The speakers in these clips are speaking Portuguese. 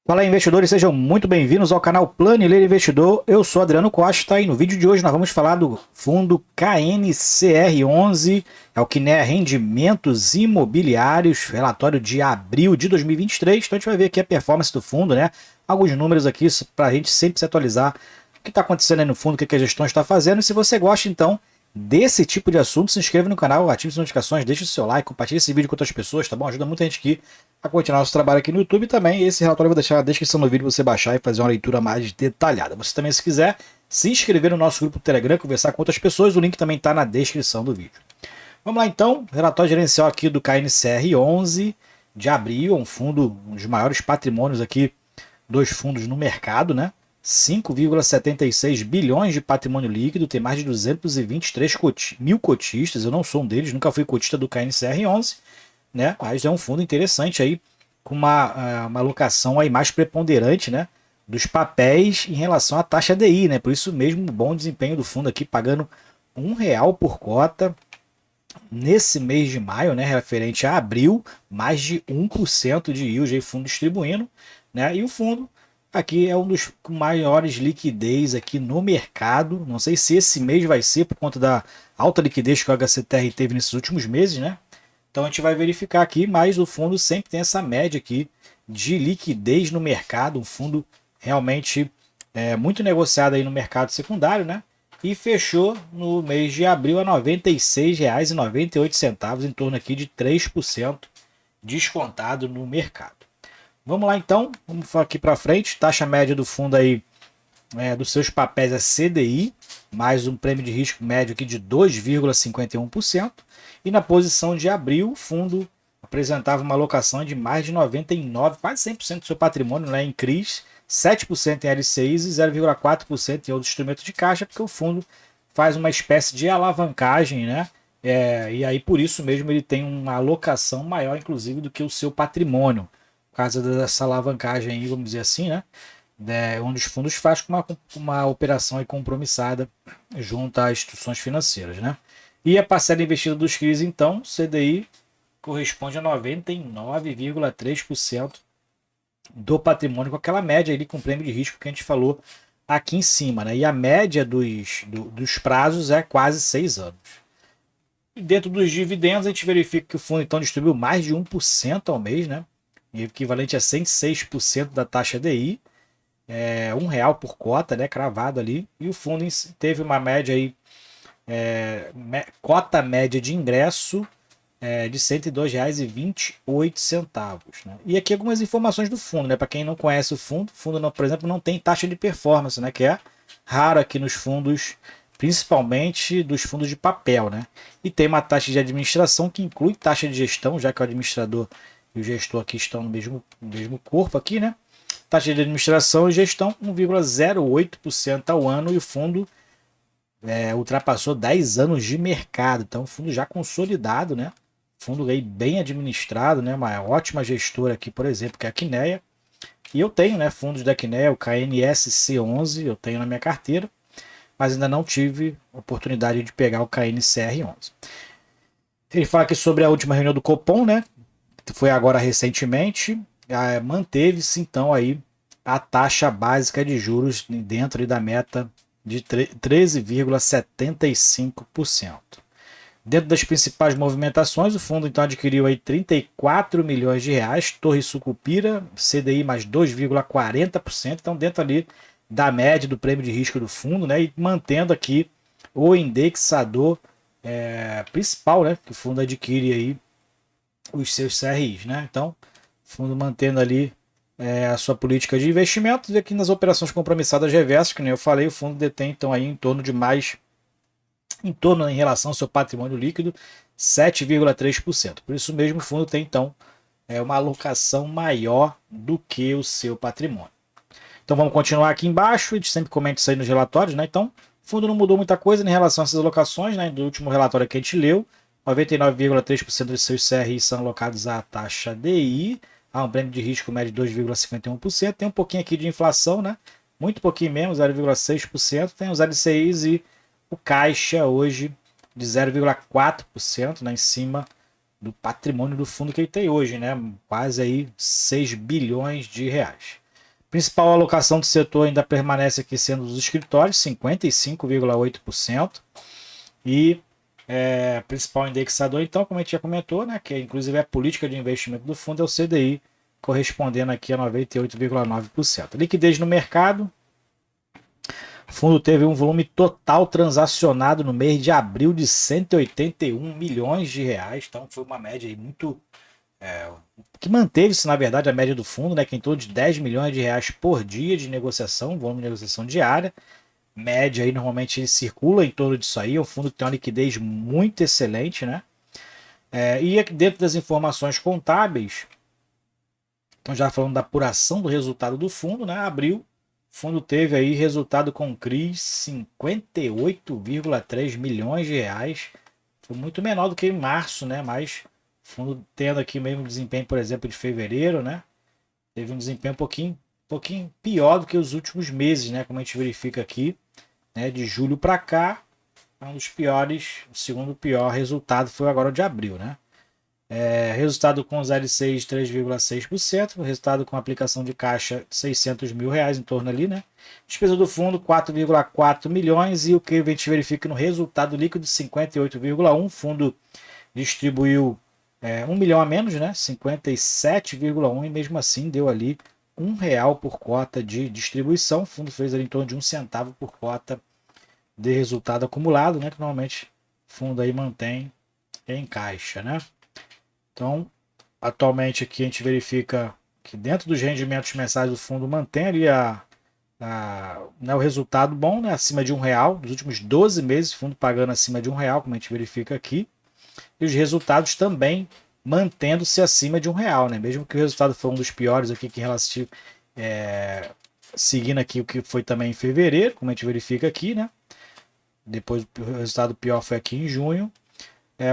Fala aí, investidores, sejam muito bem-vindos ao canal Plano e Ler Investidor. Eu sou Adriano Costa e no vídeo de hoje nós vamos falar do fundo KNCR11, é o que né Rendimentos Imobiliários, relatório de abril de 2023. Então a gente vai ver aqui a performance do fundo, né? Alguns números aqui para a gente sempre se atualizar o que está acontecendo aí no fundo, o que a gestão está fazendo. E se você gosta, então, desse tipo de assunto, se inscreva no canal, ative as notificações, deixe o seu like, compartilhe esse vídeo com outras pessoas, tá bom? Ajuda muita gente aqui a continuar nosso trabalho aqui no YouTube também. Esse relatório eu vou deixar na descrição do vídeo para você baixar e fazer uma leitura mais detalhada. Você também, se quiser, se inscrever no nosso grupo do Telegram, conversar com outras pessoas, o link também está na descrição do vídeo. Vamos lá então, relatório gerencial aqui do KNCR11 de abril, um fundo, um dos maiores patrimônios aqui dos fundos no mercado, né? 5,76 bilhões de patrimônio líquido, tem mais de 223 mil cotistas, eu não sou um deles, nunca fui cotista do KNCR11, né? Mas é um fundo interessante aí, com uma alocação aí mais preponderante, né? Dos papéis em relação à taxa DI, né? Por isso mesmo, o bom desempenho do fundo aqui, pagando R$ 1 por cota nesse mês de maio, né? Referente a abril, mais de 1% de yield aí, fundo distribuindo, né? E o fundo aqui é um dos com maiores liquidez aqui no mercado. Não sei se esse mês vai ser por conta da alta liquidez que o HCTR teve nesses últimos meses, né? Então a gente vai verificar aqui, mas o fundo sempre tem essa média aqui de liquidez no mercado, um fundo realmente muito negociado aí no mercado secundário, né? E fechou no mês de abril a R$ 96,98, em torno aqui de 3% descontado no mercado. Vamos lá então, vamos aqui para frente, taxa média do fundo aí dos seus papéis é CDI, mais um prêmio de risco médio aqui de 2,51%. E na posição de abril, o fundo apresentava uma alocação de mais de 99, quase 100% do seu patrimônio, né, em CRIs, 7% em LCIs e 0,4% em outros instrumentos de caixa, porque o fundo faz uma espécie de alavancagem, né? E aí por isso mesmo ele tem uma alocação maior, inclusive, do que o seu patrimônio, por causa dessa alavancagem aí, vamos dizer assim, né? Um dos fundos faz com uma operação aí compromissada junto às instituições financeiras, né? E a parcela investida dos CRIs, então, CDI, corresponde a 99,3% do patrimônio, com aquela média ali com prêmio de risco que a gente falou aqui em cima, né? E a média dos prazos é quase 6 anos. E dentro dos dividendos, a gente verifica que o fundo então distribuiu mais de 1% ao mês, né? Equivalente a 106% da taxa DI, R$ 1 por cota, né, cravado ali, e o fundo teve uma média aí, cota média de ingresso de R$ 102,28, né? E aqui algumas informações do fundo, né, para quem não conhece o fundo não, por exemplo, não tem taxa de performance, né, que é raro aqui nos fundos, principalmente dos fundos de papel, né? E tem uma taxa de administração que inclui taxa de gestão, já que o administrador e o gestor aqui estão no mesmo corpo aqui, né? Taxa de administração e gestão 1,08% ao ano, e o fundo ultrapassou 10 anos de mercado. Então, fundo já consolidado, né? Fundo aí bem administrado, né? Uma ótima gestora aqui, por exemplo, que é a Quineia. E eu tenho, né, fundos da Quineia, o KNSC11, eu tenho na minha carteira, mas ainda não tive oportunidade de pegar o KNCR11. Ele fala aqui sobre a última reunião do Copom, né? Que foi agora recentemente. Manteve-se então aí a taxa básica de juros dentro da meta de 13,75%. Dentro das principais movimentações, o fundo então adquiriu aí 34 milhões de reais, Torre Sucupira, CDI mais 2,40%, então dentro ali da média do prêmio de risco do fundo, né, e mantendo aqui o indexador principal, né, que o fundo adquire aí os seus CRIs, né? Então, fundo mantendo ali a sua política de investimentos, e aqui nas operações compromissadas reversas, que nem eu falei, o fundo detém então aí em torno em relação ao seu patrimônio líquido, 7,3%. Por isso mesmo o fundo tem então uma alocação maior do que o seu patrimônio. Então vamos continuar aqui embaixo, a gente sempre comenta isso aí nos relatórios, né? Então, o fundo não mudou muita coisa em relação a essas alocações, né? Do último relatório que a gente leu, 99,3% dos seus CRI são alocados à taxa DI, a um prêmio de risco médio de 2,51%. Tem um pouquinho aqui de inflação, né? Muito pouquinho mesmo, 0,6%. Tem os LCIs e o caixa hoje de 0,4%, né? Em cima do patrimônio do fundo que ele tem hoje, né? Quase aí 6 bilhões de reais. Principal alocação do setor ainda permanece aqui sendo dos escritórios, 55,8%. E principal indexador, então, como a gente já comentou, né, que inclusive a política de investimento do fundo é o CDI, correspondendo aqui a 98,9%. Liquidez no mercado. O fundo teve um volume total transacionado no mês de abril de 181 milhões de reais. Então foi uma média aí muito... que manteve-se, na verdade, a média do fundo, né, que é em torno de 10 milhões de reais por dia de negociação, volume de negociação diária. Média aí, normalmente ele circula em torno disso aí. É um fundo que tem uma liquidez muito excelente, né? E aqui dentro das informações contábeis, então já falando da apuração do resultado do fundo, né? Abril, o fundo teve aí resultado com CRI 58,3 milhões de reais. Foi muito menor do que em março, né? Mas o fundo tendo aqui o mesmo desempenho, por exemplo, de fevereiro, né? Teve um desempenho um pouquinho pior do que os últimos meses, né? Como a gente verifica aqui, né? De julho para cá, um dos piores, o segundo pior resultado foi agora o de abril, né? Resultado com os LCs 3,6%, resultado com aplicação de caixa 600 mil reais em torno ali, né? Despesa do fundo 4,4 milhões e o que a gente verifica no resultado líquido 58,1. O fundo distribuiu 1 milhão a menos, né? 57,1 e mesmo assim deu ali R$ 1 por cota de distribuição. O fundo fez ali em torno de 1 centavo por cota de resultado acumulado, né? Que normalmente o fundo aí mantém em caixa, né? Então, atualmente aqui a gente verifica que dentro dos rendimentos mensais do fundo mantém ali né, o resultado bom, né, acima de R$ 1. Nos últimos 12 meses, o fundo pagando acima de R$ 1, como a gente verifica aqui. E os resultados também mantendo-se acima de R$ 1, né? Mesmo que o resultado foi um dos piores aqui que relativo, seguindo aqui o que foi também em fevereiro, como a gente verifica aqui, né? Depois o resultado pior foi aqui em junho.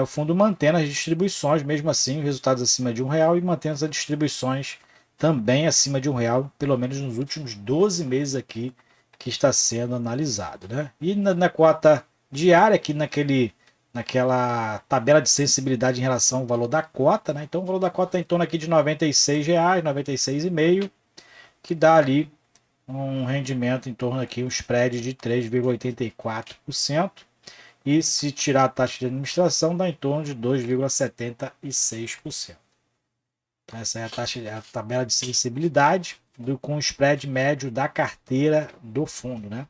O fundo mantendo as distribuições, mesmo assim, resultados acima de R$ 1 e mantendo as distribuições também acima de R$ 1, pelo menos nos últimos 12 meses aqui que está sendo analisado, né? E na cota diária, aqui naquela tabela de sensibilidade em relação ao valor da cota, né? Então o valor da cota está em torno aqui de R$ 96,00, 96,5, que dá ali um rendimento em torno aqui, um spread de 3,84%. E se tirar a taxa de administração, dá em torno de 2,76%. Essa é a tabela de sensibilidade com o spread médio da carteira do fundo, né?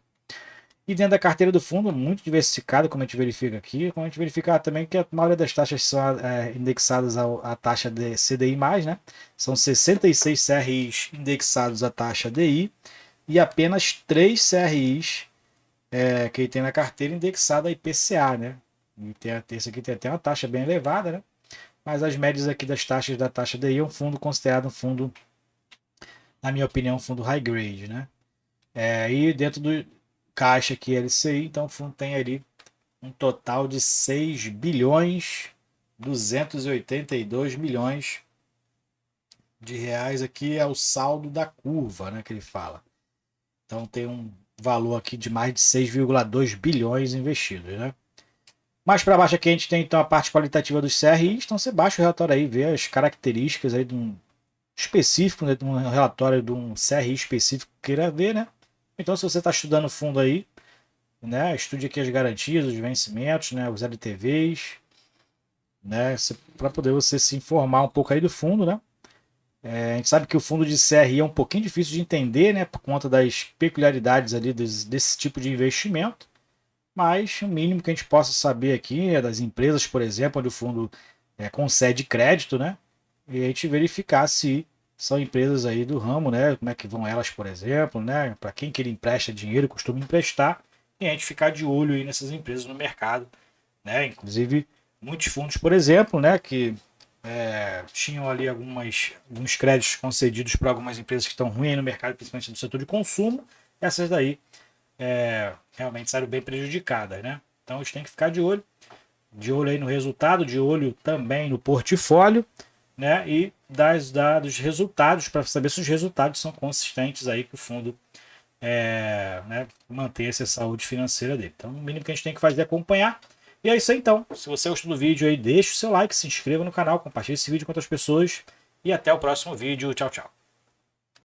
E dentro da carteira do fundo, muito diversificado, como a gente verifica aqui, como a gente verifica também que a maioria das taxas são indexadas à taxa de CDI+, né? São 66 CRIs indexados à taxa DI e apenas 3 CRIs que ele tem na carteira indexada a IPCA, né? E esse aqui tem até uma taxa bem elevada, né? Mas as médias aqui das taxas da taxa DI é um fundo considerado um fundo, na minha opinião, um fundo high grade, né? E dentro do caixa aqui LCI, então o fundo tem ali um total de 6 bilhões 282 milhões de reais aqui é o saldo da curva, né, que ele fala. Então tem um valor aqui de mais de 6,2 bilhões investidos, né? Mais para baixo aqui a gente tem então a parte qualitativa dos CRIs, então você baixa o relatório aí, vê as características aí de um específico, né, de um relatório de um CRI específico que queira ver, né? Então se você está estudando o fundo aí, né, estude aqui as garantias, os vencimentos, né, os LTVs, né, para poder você se informar um pouco aí do fundo, né? A gente sabe que o fundo de CRI é um pouquinho difícil de entender, né, por conta das peculiaridades ali desse tipo de investimento, mas o mínimo que a gente possa saber aqui é das empresas, por exemplo, onde o fundo concede crédito, né, e a gente verificar se são empresas aí do ramo, né, como é que vão elas, por exemplo, né, para quem que ele empresta dinheiro, costuma emprestar, e a gente ficar de olho aí nessas empresas no mercado, né, inclusive muitos fundos, por exemplo, né, que tinham ali alguns créditos concedidos para algumas empresas que estão ruins no mercado, principalmente do setor de consumo. Essas daí realmente saíram bem prejudicadas, né? Então a gente tem que ficar de olho aí no resultado, de olho também no portfólio, né? E dos resultados, para saber se os resultados são consistentes aí que o fundo né, manter essa saúde financeira dele. Então o mínimo que a gente tem que fazer é acompanhar. E é isso aí então. Se você gostou do vídeo aí, deixa o seu like, se inscreva no canal, compartilhe esse vídeo com outras pessoas e até o próximo vídeo. Tchau, tchau.